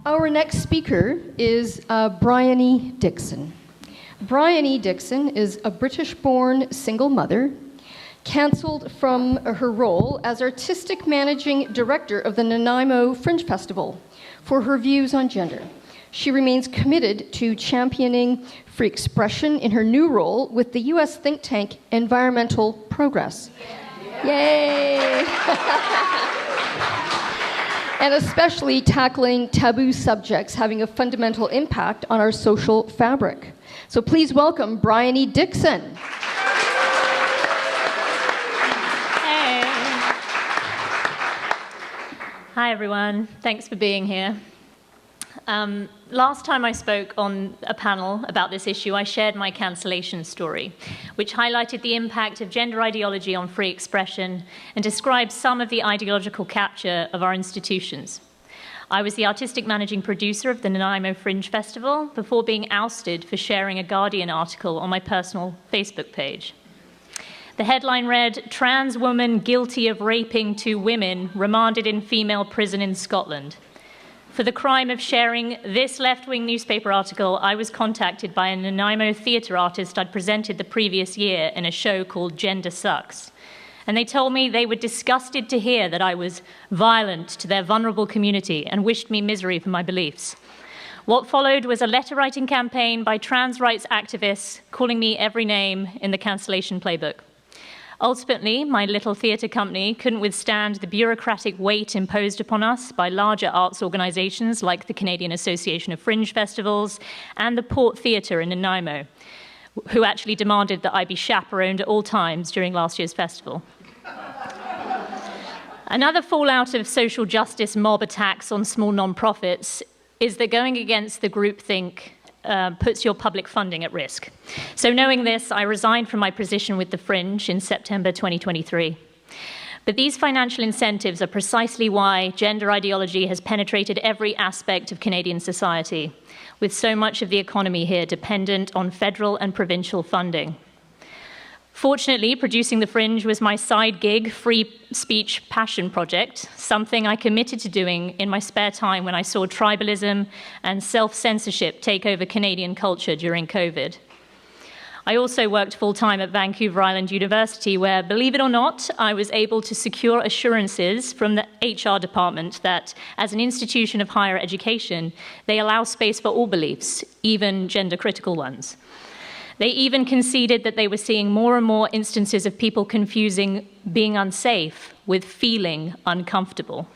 Our next speaker is Bryony Dixon. Bryony Dixon is a British-born single mother, cancelled from her role as artistic managing director of the Nanaimo Fringe Festival for her views on gender. She remains committed to championing free expression in her new role with the U.S. think tank Environmental Progress. Yay! And especially tackling taboo subjects having a fundamental impact on our social fabric. So please welcome Bryony Dixon. Hey. Hi, everyone. Thanks for being here. Last time I spoke on a panel about this issue, I shared my cancellation story, which highlighted the impact of gender ideology on free expression and described some of the ideological capture of our institutions. I was the artistic managing producer of the Nanaimo Fringe Festival before being ousted for sharing a Guardian article on my personal Facebook page. The headline read, "Trans woman guilty of raping 2 women remanded in female prison in Scotland." For the crime of sharing this left-wing newspaper article, I was contacted by a Nanaimo theatre artist I'd presented the previous year in a show called Gender Sucks. And they told me they were disgusted to hear that I was violent to their vulnerable community and wished me misery for my beliefs. What followed was a letter-writing campaign by trans rights activists calling me every name in the cancellation playbook. Ultimately, my little theatre company couldn't withstand the bureaucratic weight imposed upon us by larger arts organisations like the Canadian Association of Fringe Festivals and the Port Theatre in Nanaimo, who actually demanded that I be chaperoned at all times during last year's festival. Another fallout of social justice mob attacks on small non-profits is that going against the groupthink puts your public funding at risk. So knowing this, I resigned from my position with the Fringe in September 2023. But these financial incentives are precisely why gender ideology has penetrated every aspect of Canadian society, with so much of the economy here dependent on federal and provincial funding. Fortunately, producing the Fringe was my side gig, free speech passion project, something I committed to doing in my spare time when I saw tribalism and self-censorship take over Canadian culture during COVID. I also worked full-time at Vancouver Island University, where, believe it or not, I was able to secure assurances from the HR department that, as an institution of higher education, they allow space for all beliefs, even gender-critical ones. They even conceded that they were seeing more and more instances of people confusing being unsafe with feeling uncomfortable.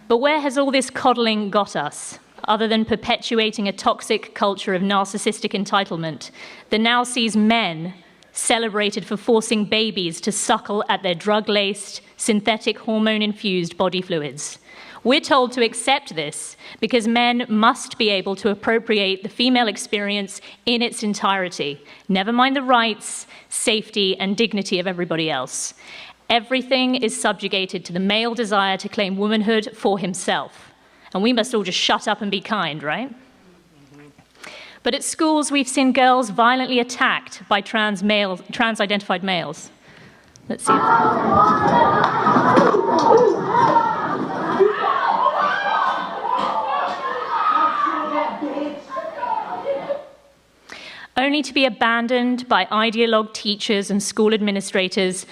But where has all this coddling got us, other than perpetuating a toxic culture of narcissistic entitlement that now sees men celebrated for forcing babies to suckle at their drug-laced, synthetic hormone-infused body fluids? We're told to accept this because men must be able to appropriate the female experience in its entirety, never mind the rights, safety, and dignity of everybody else. Everything is subjugated to the male desire to claim womanhood for himself. And we must all just shut up and be kind, right? But at schools, we've seen girls violently attacked by trans-identified males. Let's see. Only to be abandoned by ideologue teachers and school administrators.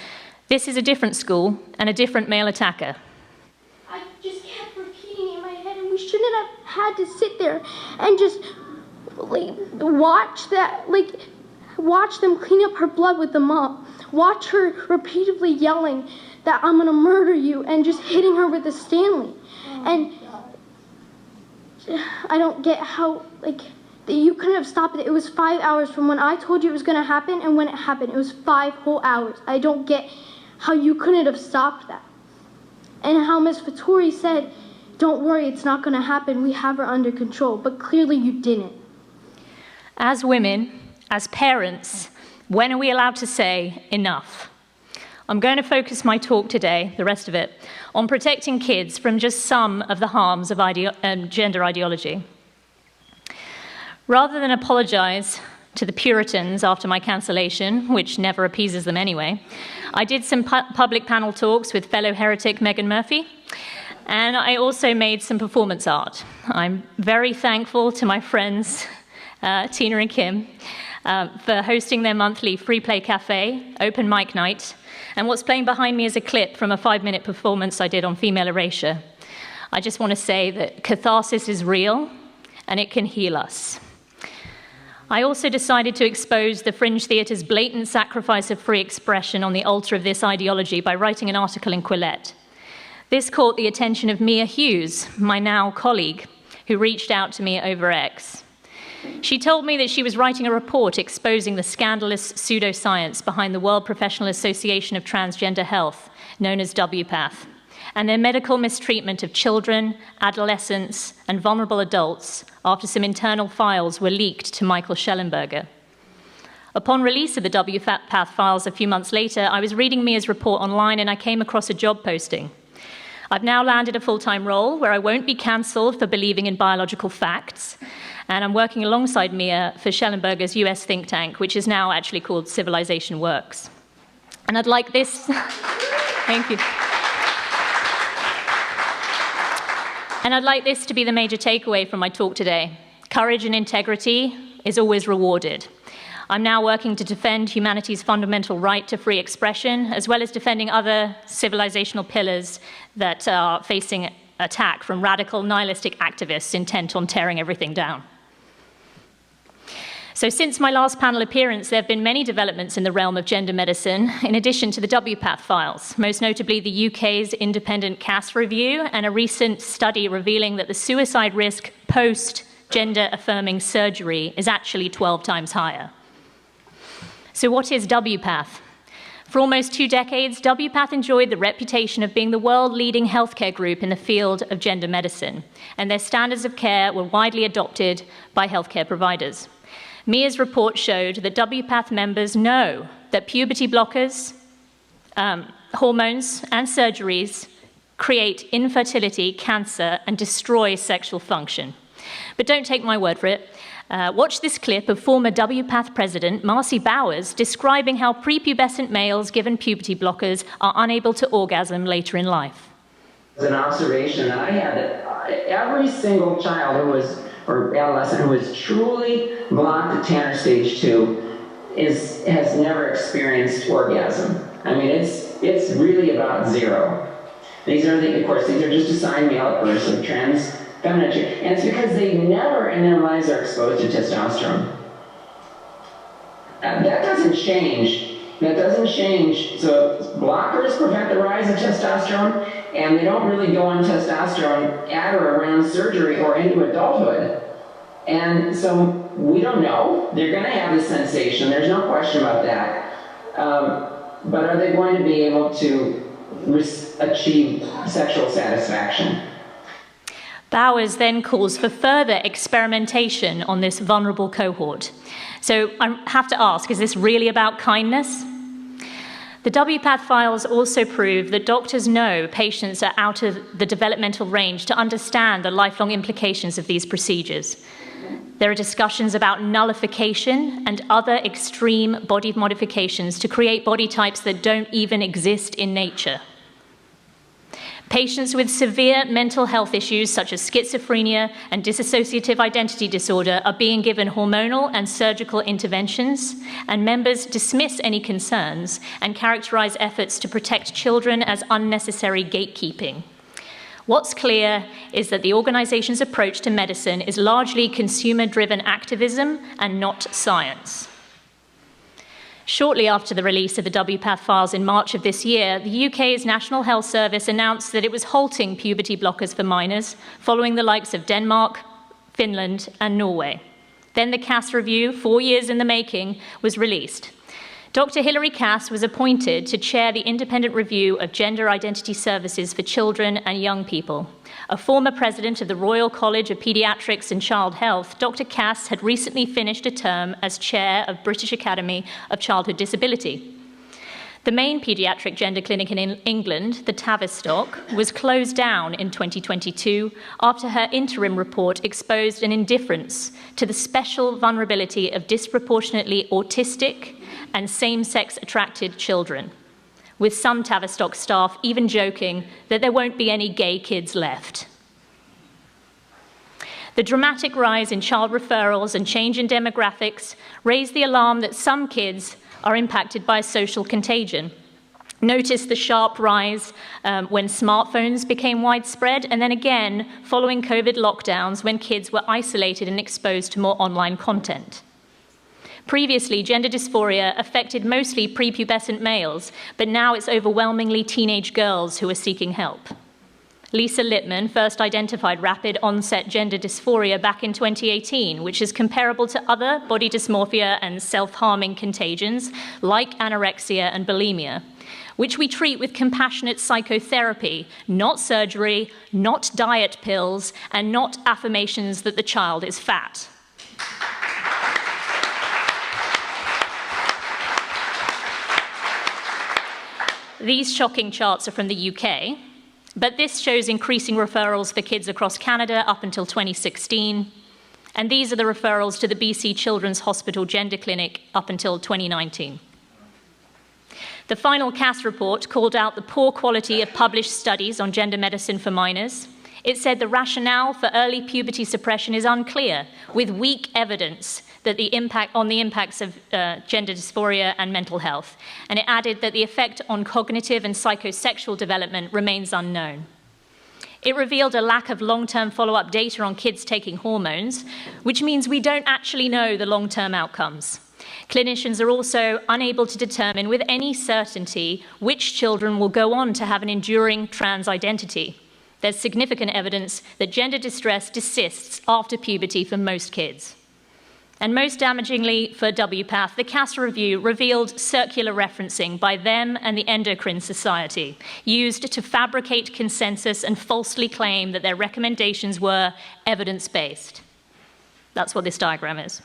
This is a different school and a different male attacker. I just kept repeating in my head, and we shouldn't have had to sit there and just watch them clean up her blood with the mop, watch her repeatedly yelling that I'm gonna murder you and just hitting her with a Stanley. And I don't get how, you couldn't have stopped it. It was 5 hours from when I told you it was going to happen and when it happened. It was 5 whole hours. I don't get how you couldn't have stopped that. And how Ms. Fattori said, don't worry, it's not going to happen. We have her under control. But clearly you didn't. As women, as parents, when are we allowed to say enough? I'm going to focus my talk today, the rest of it, on protecting kids from just some of the harms of gender ideology. Rather than apologize to the Puritans after my cancellation, which never appeases them anyway, I did some public panel talks with fellow heretic Meghan Murphy, And I also made some performance art. I'm very thankful to my friends, Tina and Kim, for hosting their monthly free play cafe, open mic night. And what's playing behind me is a clip from a 5-minute performance I did on female erasure. I just want to say that catharsis is real, and it can heal us. I also decided to expose the Fringe Theatre's blatant sacrifice of free expression on the altar of this ideology by writing an article in Quillette. This caught the attention of Mia Hughes, my now colleague, who reached out to me over X. She told me that she was writing a report exposing the scandalous pseudoscience behind the World Professional Association of Transgender Health, known as WPATH, and their medical mistreatment of children, adolescents, and vulnerable adults after some internal files were leaked to Michael Schellenberger. Upon release of the WPATH files a few months later, I was reading Mia's report online and I came across a job posting. I've now landed a full-time role where I won't be cancelled for believing in biological facts, and I'm working alongside Mia for Schellenberger's US think tank, which is now actually called Civilization Works. And I'd like this... Thank you. And I'd like this to be the major takeaway from my talk today. Courage and integrity is always rewarded. I'm now working to defend humanity's fundamental right to free expression, as well as defending other civilizational pillars that are facing attack from radical nihilistic activists intent on tearing everything down. So since my last panel appearance, there have been many developments in the realm of gender medicine, in addition to the WPATH files, most notably the UK's independent CAS review and a recent study revealing that the suicide risk post-gender-affirming surgery is actually 12 times higher. So what is WPATH? For almost 2 decades, WPATH enjoyed the reputation of being the world-leading healthcare group in the field of gender medicine, and their standards of care were widely adopted by healthcare providers. Mia's report showed that WPATH members know that puberty blockers, hormones, and surgeries create infertility, cancer, and destroy sexual function. But don't take my word for it. Watch this clip of former WPATH president Marcy Bowers describing how prepubescent males given puberty blockers are unable to orgasm later in life. An observation that I had that every single child who was, or adolescent who was truly blocked at Tanner stage 2 has never experienced orgasm. I mean, it's really about 0. These are just assigned male at birth, so trans feminine, and it's because they never in their lives are exposed to testosterone. That doesn't change. So blockers prevent the rise of testosterone, and they don't really go on testosterone at or around surgery or into adulthood. And so we don't know. They're going to have this sensation. There's no question about that. But are they going to be able to achieve sexual satisfaction? Bowers then calls for further experimentation on this vulnerable cohort. So I have to ask, is this really about kindness? The WPATH files also prove that doctors know patients are out of the developmental range to understand the lifelong implications of these procedures. There are discussions about nullification and other extreme body modifications to create body types that don't even exist in nature. Patients with severe mental health issues such as schizophrenia and dissociative identity disorder are being given hormonal and surgical interventions, and members dismiss any concerns and characterize efforts to protect children as unnecessary gatekeeping. What's clear is that the organization's approach to medicine is largely consumer-driven activism and not science. Shortly after the release of the WPATH files in March of this year, the UK's National Health Service announced that it was halting puberty blockers for minors, following the likes of Denmark, Finland, and Norway. Then the CAS review, 4 years in the making, was released. Dr. Hilary Cass was appointed to chair the independent review of gender identity services for children and young people. A former president of the Royal College of Paediatrics and Child Health, Dr. Cass had recently finished a term as chair of British Academy of Childhood Disability. The main paediatric gender clinic in England, the Tavistock, was closed down in 2022 after her interim report exposed an indifference to the special vulnerability of disproportionately autistic and same-sex attracted children. with some Tavistock staff even joking that there won't be any gay kids left. The dramatic rise in child referrals and change in demographics raised the alarm that some kids are impacted by social contagion. Notice the sharp rise when smartphones became widespread, and then again following COVID lockdowns when kids were isolated and exposed to more online content. Previously, gender dysphoria affected mostly prepubescent males, but now it's overwhelmingly teenage girls who are seeking help. Lisa Littman first identified rapid onset gender dysphoria back in 2018, which is comparable to other body dysmorphia and self-harming contagions like anorexia and bulimia, which we treat with compassionate psychotherapy, not surgery, not diet pills, and not affirmations that the child is fat. These shocking charts are from the UK, but this shows increasing referrals for kids across Canada up until 2016, and these are the referrals to the BC Children's Hospital Gender Clinic up until 2019. The final CAS report called out the poor quality of published studies on gender medicine for minors. It said the rationale for early puberty suppression is unclear, with weak evidence that the impacts of gender dysphoria and mental health. And it added that the effect on cognitive and psychosexual development remains unknown. It revealed a lack of long-term follow-up data on kids taking hormones, which means we don't actually know the long-term outcomes. Clinicians are also unable to determine with any certainty which children will go on to have an enduring trans identity. There's significant evidence that gender distress persists after puberty for most kids. And most damagingly for WPATH, the CAS review revealed circular referencing by them and the Endocrine Society, used to fabricate consensus and falsely claim that their recommendations were evidence-based. That's what this diagram is.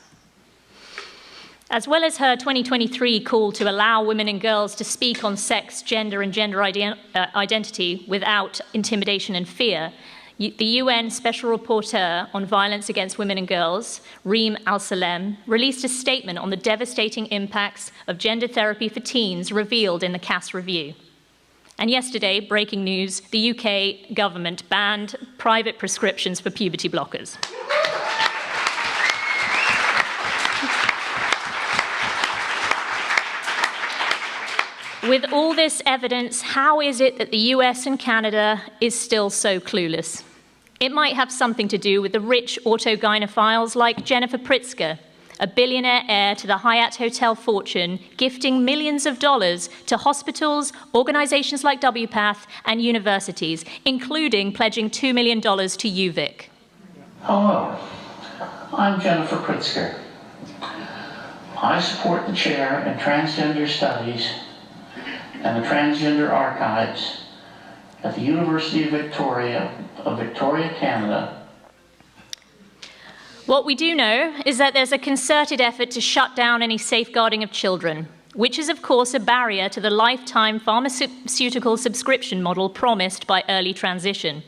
As well as her 2023 call to allow women and girls to speak on sex, gender, and gender identity without intimidation and fear, the UN Special Rapporteur on Violence Against Women and Girls, Reem Al-Salem, released a statement on the devastating impacts of gender therapy for teens revealed in the CAS review. And yesterday, breaking news, the UK government banned private prescriptions for puberty blockers. With all this evidence, how is it that the US and Canada is still so clueless? It might have something to do with the rich autogynephiles like Jennifer Pritzker, a billionaire heir to the Hyatt Hotel fortune, gifting millions of dollars to hospitals, organizations like WPATH, and universities, including pledging $2 million to UVic. Hello, I'm Jennifer Pritzker. I support the chair in transgender studies and the Transgender Archives at the University of Victoria, Canada. What we do know is that there's a concerted effort to shut down any safeguarding of children, which is of course a barrier to the lifetime pharmaceutical subscription model promised by early transition.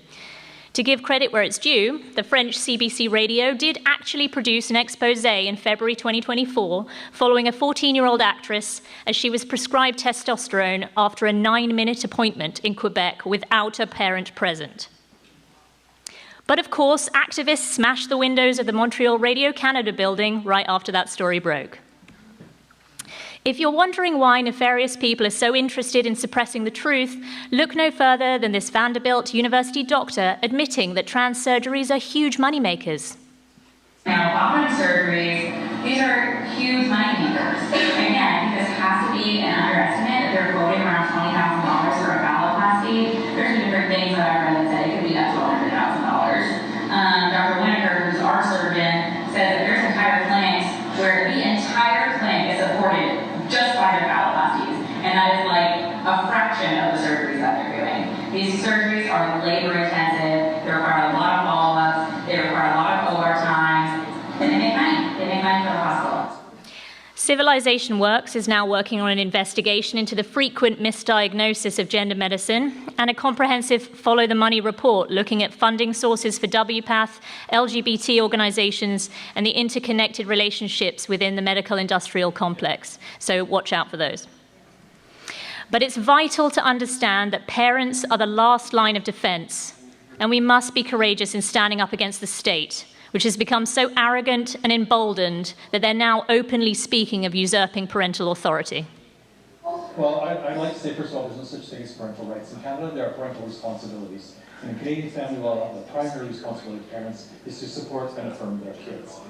To give credit where it's due, the French CBC Radio did actually produce an expose in February 2024 following a 14-year-old actress as she was prescribed testosterone after a 9-minute appointment in Quebec without a parent present. But of course, activists smashed the windows of the Montreal Radio-Canada building right after that story broke. If you're wondering why nefarious people are so interested in suppressing the truth, look no further than this Vanderbilt University doctor admitting that trans surgeries are huge moneymakers. Now, operative surgeries, these are huge moneymakers. Again, this has to be an underestimate. They're quoting around $20,000 for a phalloplasty. There's different things that I've read that said it could be up to $100,000. Dr. Winokur, who's our surgeon, says that there's entire clinics where the entire clinic is supported just by their phalloplasties, and that is like a fraction of the surgeries that they're doing. These surgeries are labor intensive, they require a lot of follow-ups, they require a lot of OR times, and they make money. They make money for the hospital. Civilization Works is now working on an investigation into the frequent misdiagnosis of gender medicine and a comprehensive Follow the Money report looking at funding sources for WPATH, LGBT organizations, and the interconnected relationships within the medical industrial complex. So watch out for those. But it's vital to understand that parents are the last line of defense, and we must be courageous in standing up against the state, which has become so arrogant and emboldened that they're now openly speaking of usurping parental authority. Well, I'd like to say, first of all, there's no such thing as parental rights. In Canada, there are parental responsibilities. In Canadian family law, the primary responsibility of parents is to support and affirm their kids.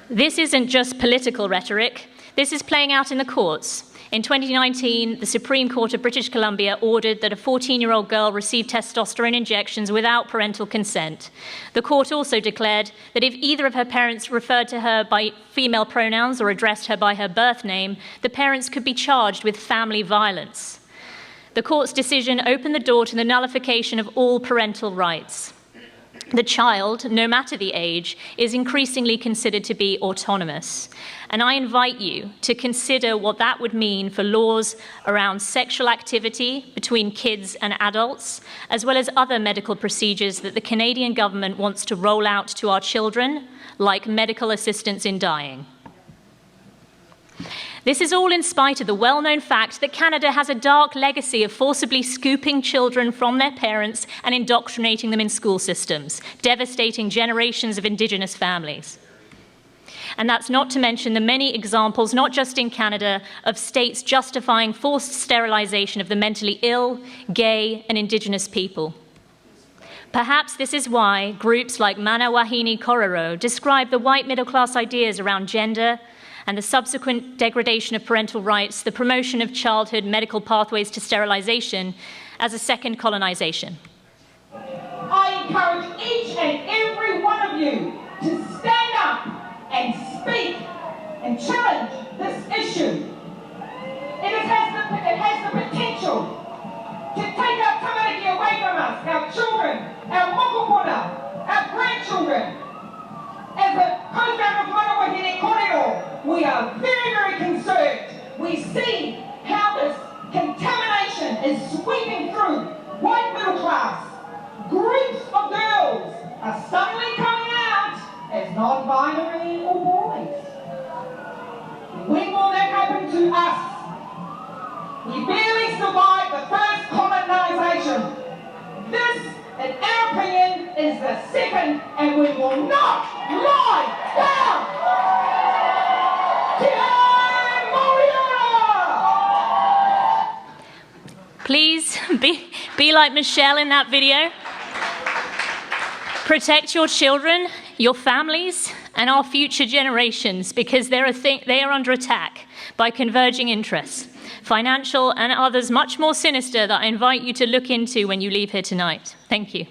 This isn't just political rhetoric. This is playing out in the courts. In 2019, the Supreme Court of British Columbia ordered that a 14-year-old girl receive testosterone injections without parental consent. The court also declared that if either of her parents referred to her by female pronouns or addressed her by her birth name, the parents could be charged with family violence. The court's decision opened the door to the nullification of all parental rights. The child, no matter the age, is increasingly considered to be autonomous. And I invite you to consider what that would mean for laws around sexual activity between kids and adults, as well as other medical procedures that the Canadian government wants to roll out to our children, like medical assistance in dying. This is all in spite of the well-known fact that Canada has a dark legacy of forcibly scooping children from their parents and indoctrinating them in school systems, devastating generations of Indigenous families. And that's not to mention the many examples, not just in Canada, of states justifying forced sterilisation of the mentally ill, gay, and Indigenous people. Perhaps this is why groups like Mana Wahine Kororo describe the white middle-class ideas around gender and the subsequent degradation of parental rights, the promotion of childhood medical pathways to sterilisation, as a second colonisation. I encourage each and every one of you to stand up and speak and challenge this issue. It has the potential to take our tamariki away from us, our children, our mokopuna, our grandchildren. As a co-founder of Mana Wahine Korero, we are very, very concerned. We see how this contamination is sweeping through white middle class. Groups of girls are suddenly coming out as non-binary or boys. When will that happen to us? We barely survived the first colonisation. This, in our opinion, is the second, and we will not lie down. Te Moriora! Please be like Michelle in that video. Protect your children, your families, and our future generations, because they are under attack by converging interests, financial and others much more sinister, that I invite you to look into when you leave here tonight. Thank you.